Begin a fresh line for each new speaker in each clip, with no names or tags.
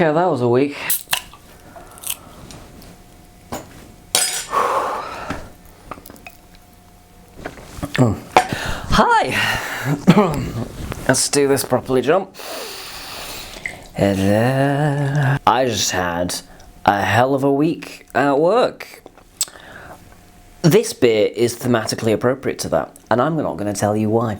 Okay, that was a week. Hi! Let's do this properly, jump. I just had a hell of a week at work. This beer is thematically appropriate to that, and I'm not going to tell you why.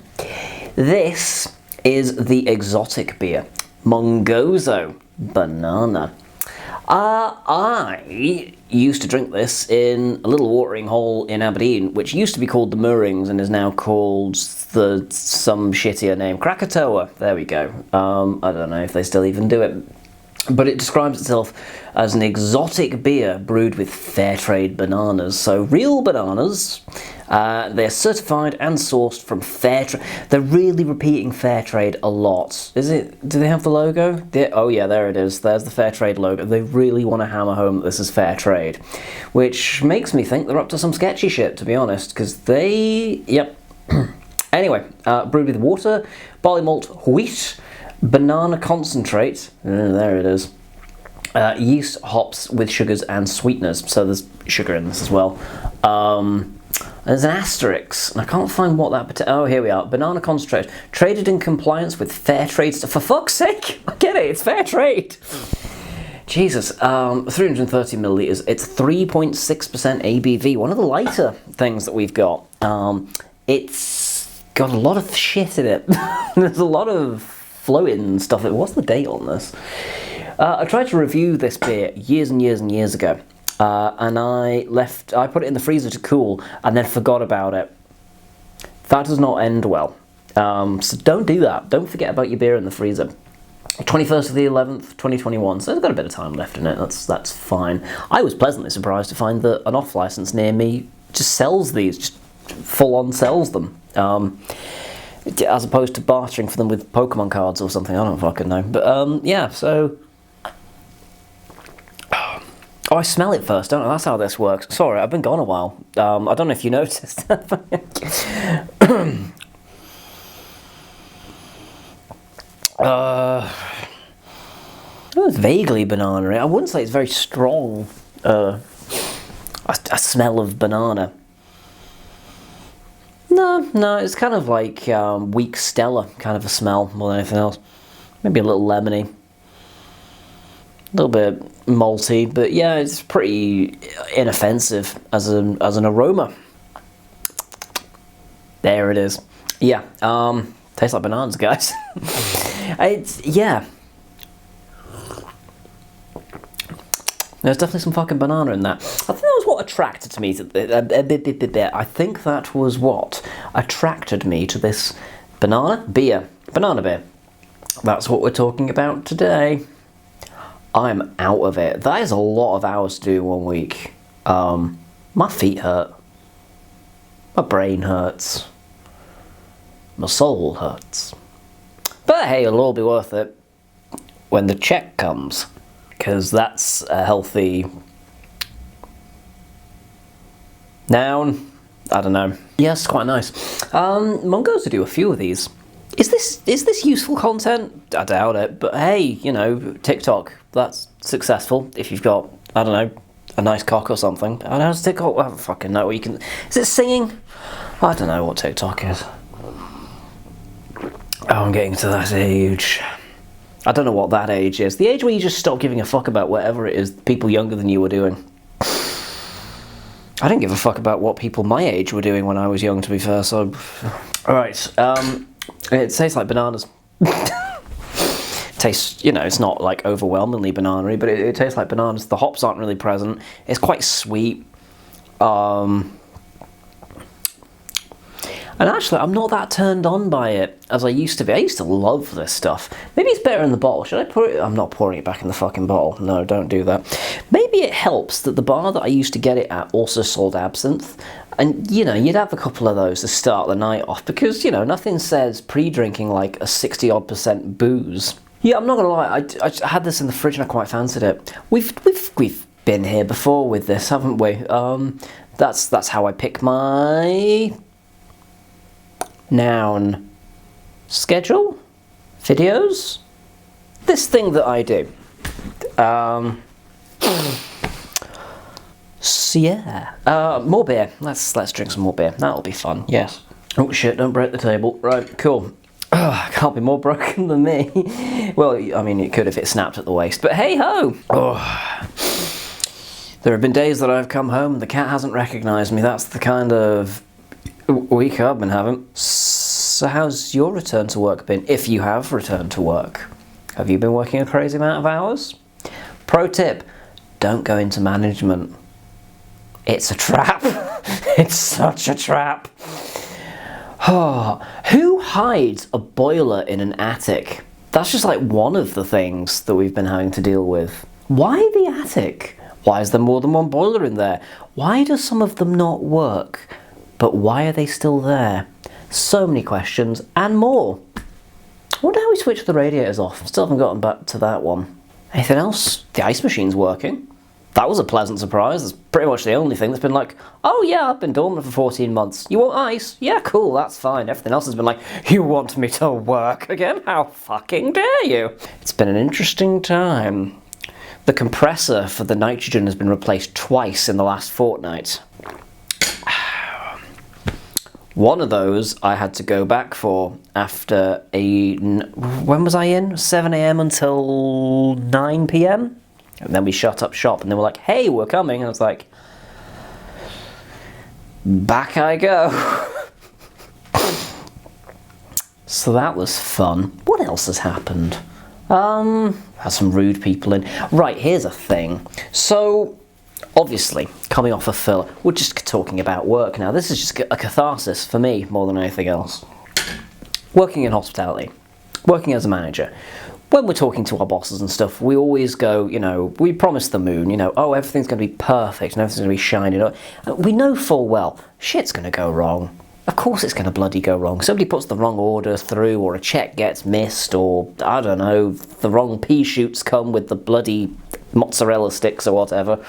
This is the exotic beer, Mongozo Banana. I used to drink this in a little watering hole in Aberdeen, which used to be called the Moorings and is now called some shittier name, Krakatoa. There we go. I don't know if they still even do it. But it describes itself as an exotic beer brewed with fair trade bananas. So real bananas, they're certified and sourced from fair trade. They're really repeating fair trade a lot. Is it? Do they have the logo? Oh yeah, there it is. There's the fair trade logo. They really want to hammer home that this is fair trade, which makes me think they're up to some sketchy shit, to be honest, because they, yep. Anyway, brewed with water, barley malt, wheat, banana concentrate, there it is, yeast, hops with sugars and sweeteners, so there's sugar in this as well. There's an asterisk, and I can't find what that, oh here we are, banana concentrate, traded in compliance with fair trade, for fuck's sake, I get it, it's fair trade. Jesus, 330 millilitres, it's 3.6% ABV, one of the lighter things that we've got. It's got a lot of shit in it, there's a lot of flow-in stuff. What's the date on this? I tried to review this beer years and years and years ago, and I put it in the freezer to cool and then forgot about it. That does not end well. So don't do that. Don't forget about your beer in the freezer. 21st of the 11th, 2021, so it's got a bit of time left in it, that's fine. I was pleasantly surprised to find that an off-license near me just sells these, just full-on sells them. As opposed to bartering for them with Pokemon cards or something, I don't fucking know. But yeah, so... Oh, I smell it first, don't I? That's how this works. Sorry, I've been gone a while. I don't know if you noticed. It's vaguely banana. I wouldn't say it's very strong. A smell of banana. No, it's kind of like weak Stella kind of a smell more than anything else. Maybe a little lemony. A little bit malty, but yeah, it's pretty inoffensive as an aroma. There it is. Yeah, tastes like bananas, guys. Yeah. There's definitely some fucking banana in that. I think that was what attracted me to I think that was what attracted me to this banana beer. That's what we're talking about today. I'm out of it. That is a lot of hours to do 1 week. My feet hurt. My brain hurts. My soul hurts. But hey, it'll all be worth it when the check comes. Because that's a healthy noun. I don't know. Yes, quite nice. Mongozo do a few of these. Is this useful content? I doubt it. But hey, you know, TikTok, that's successful. If you've got, I don't know, a nice cock or something. I don't know, it's TikTok. I don't fucking know what you can. Is it singing? I don't know what TikTok is. Oh, I'm getting to that age. I don't know what that age is. The age where you just stop giving a fuck about whatever it is people younger than you were doing. I didn't give a fuck about what people my age were doing when I was young, to be fair, so... Alright, it tastes like bananas. Tastes, you know, it's not like overwhelmingly banana-y, but it tastes like bananas. The hops aren't really present. It's quite sweet. And actually, I'm not that turned on by it as I used to be. I used to love this stuff. Maybe it's better in the bottle. Should I pour it? I'm not pouring it back in the fucking bottle. No, don't do that. Maybe it helps that the bar that I used to get it at also sold absinthe. And, you know, you'd have a couple of those to start the night off because, you know, nothing says pre-drinking like a 60-odd% booze. Yeah, I'm not going to lie. I had this in the fridge and I quite fancied it. We've been here before with this, haven't we? That's how I pick my... noun schedule videos, this thing that I do. So yeah, more beer. Let's drink some more beer. That'll be fun. Yes. Oh shit! Don't break the table. Right, cool. Can't be more broken than me. Well, I mean, it could if it snapped at the waist. But hey ho! Oh. There have been days that I've come home and the cat hasn't recognised me. That's the kind of week I've been having. So how's your return to work been? If you have returned to work, have you been working a crazy amount of hours? Pro tip: don't go into management. It's a trap. It's such a trap. Oh, who hides a boiler in an attic? That's just like one of the things that we've been having to deal with. Why the attic? Why is there more than one boiler in there? Why do some of them not work? But why are they still there? So many questions and more. I wonder how we switch the radiators off. Still haven't gotten back to that one. Anything else? The ice machine's working. That was a pleasant surprise. That's pretty much the only thing that's been like, oh yeah, I've been dormant for 14 months. You want ice? Yeah, cool, that's fine. Everything else has been like, you want me to work again? How fucking dare you? It's been an interesting time. The compressor for the nitrogen has been replaced twice in the last fortnight. One of those I had to go back for after when was I in? 7 AM until 9 PM? And then we shut up shop and they were like, hey, we're coming. And I was like, back I go. So that was fun. What else has happened? Had some rude people in. Right, here's a thing. So, obviously, coming off a filler, we're just talking about work now. This is just a catharsis for me more than anything else. Working in hospitality, working as a manager. When we're talking to our bosses and stuff, we always go, you know, we promise the moon, you know, oh, everything's going to be perfect and everything's going to be shining. We know full well, shit's going to go wrong. Of course it's going to bloody go wrong. Somebody puts the wrong order through, or a check gets missed, or, I don't know, the wrong pea shoots come with the bloody mozzarella sticks or whatever.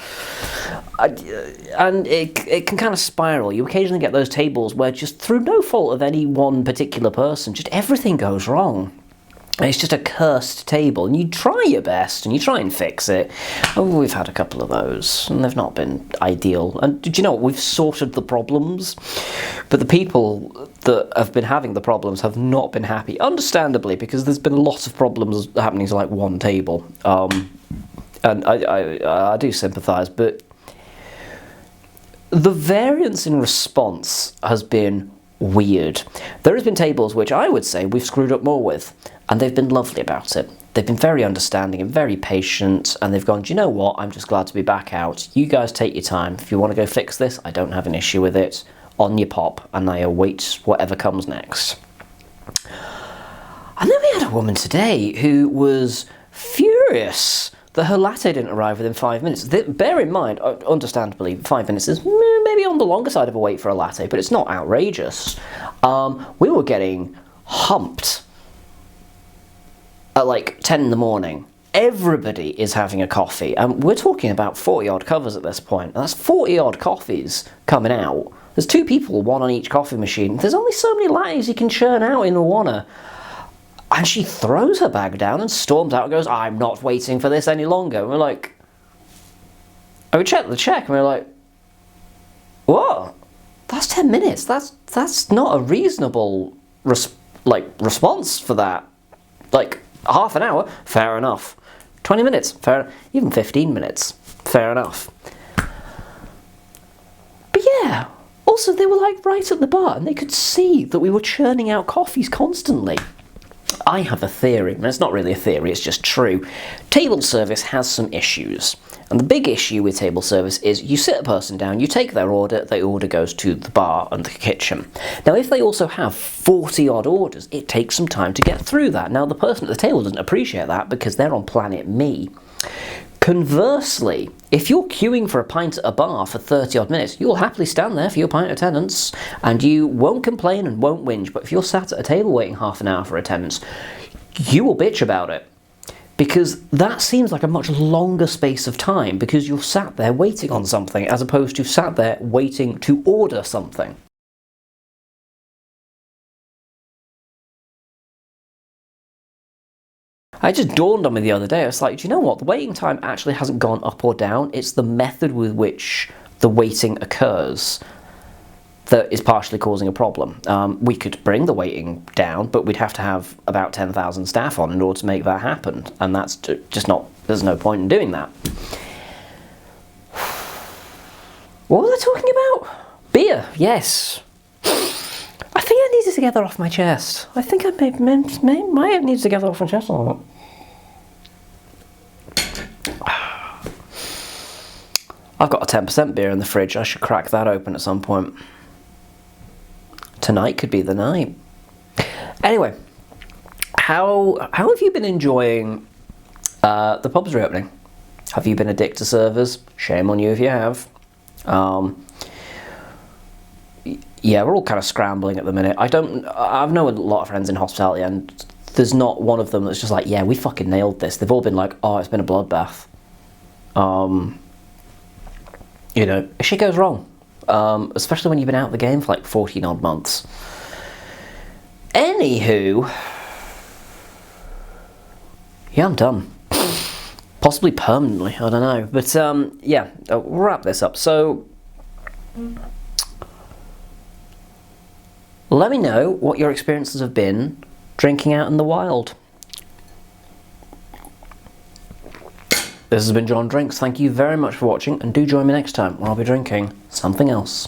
And it can kind of spiral. You occasionally get those tables where just through no fault of any one particular person, just everything goes wrong. And it's just a cursed table, and you try your best, and you try and fix it. Oh, we've had a couple of those, and they've not been ideal. And do you know what? We've sorted the problems, but the people that have been having the problems have not been happy, understandably, because there's been a lot of problems happening to like one table. And I do sympathise, but the variance in response has been weird. There has been tables which I would say we've screwed up more with, and they've been lovely about it. They've been very understanding and very patient, and they've gone, do you know what, I'm just glad to be back out. You guys take your time. If you want to go fix this, I don't have an issue with it. On your pop, and I await whatever comes next. And then we had a woman today who was furious that her latte didn't arrive within 5 minutes. Bear in mind, understandably, 5 minutes is maybe on the longer side of a wait for a latte, but it's not outrageous. We were getting humped at like 10 in the morning. Everybody is having a coffee, and we're talking about 40 odd covers at this point. And that's 40 odd coffees coming out. There's two people, one on each coffee machine. There's only so many lattes you can churn out in a wanna. And she throws her bag down and storms out and goes, I'm not waiting for this any longer. And we're like, and we checked the check, and we're like, what? That's 10 minutes. That's not a reasonable response for that. Like, half an hour, fair enough. 20 minutes, fair. Even 15 minutes, fair enough. But yeah, also they were like right at the bar, and they could see that we were churning out coffees constantly. I have a theory, and it's not really a theory, it's just true. Table service has some issues. And the big issue with table service is you sit a person down, you take their order goes to the bar and the kitchen. Now, if they also have 40 odd orders, it takes some time to get through that. Now, the person at the table doesn't appreciate that because they're on planet me. Conversely, if you're queuing for a pint at a bar for 30 odd minutes, you'll happily stand there for your pint attendance and you won't complain and won't whinge. But if you're sat at a table waiting half an hour for attendance, you will bitch about it. Because that seems like a much longer space of time because you're sat there waiting on something as opposed to sat there waiting to order something. It just dawned on me the other day. I was like, do you know what? The waiting time actually hasn't gone up or down. It's the method with which the waiting occurs that is partially causing a problem. We could bring the waiting down, but we'd have to have about 10,000 staff on in order to make that happen. And that's just not, there's no point in doing that. What was I talking about? Beer, yes. I think I needed to get that off my chest. I think I might have needed to get that off my chest a lot. I've got a 10% beer in the fridge. I should crack that open at some point. Tonight could be the night. Anyway, how have you been enjoying the pubs reopening? Have you been a dick to servers? Shame on you if you have. Yeah, we're all kind of scrambling at the minute. I've known a lot of friends in hospitality, and there's not one of them that's just like, yeah, we fucking nailed this. They've all been like, oh, it's been a bloodbath. You know, shit goes wrong. Especially when you've been out of the game for like 14 odd months. Anywho, yeah, I'm done. Possibly permanently, I don't know. But yeah, we'll wrap this up. So, let me know what your experiences have been drinking out in the wild. This has been John Drinks. Thank you very much for watching, and do join me next time when I'll be drinking something else.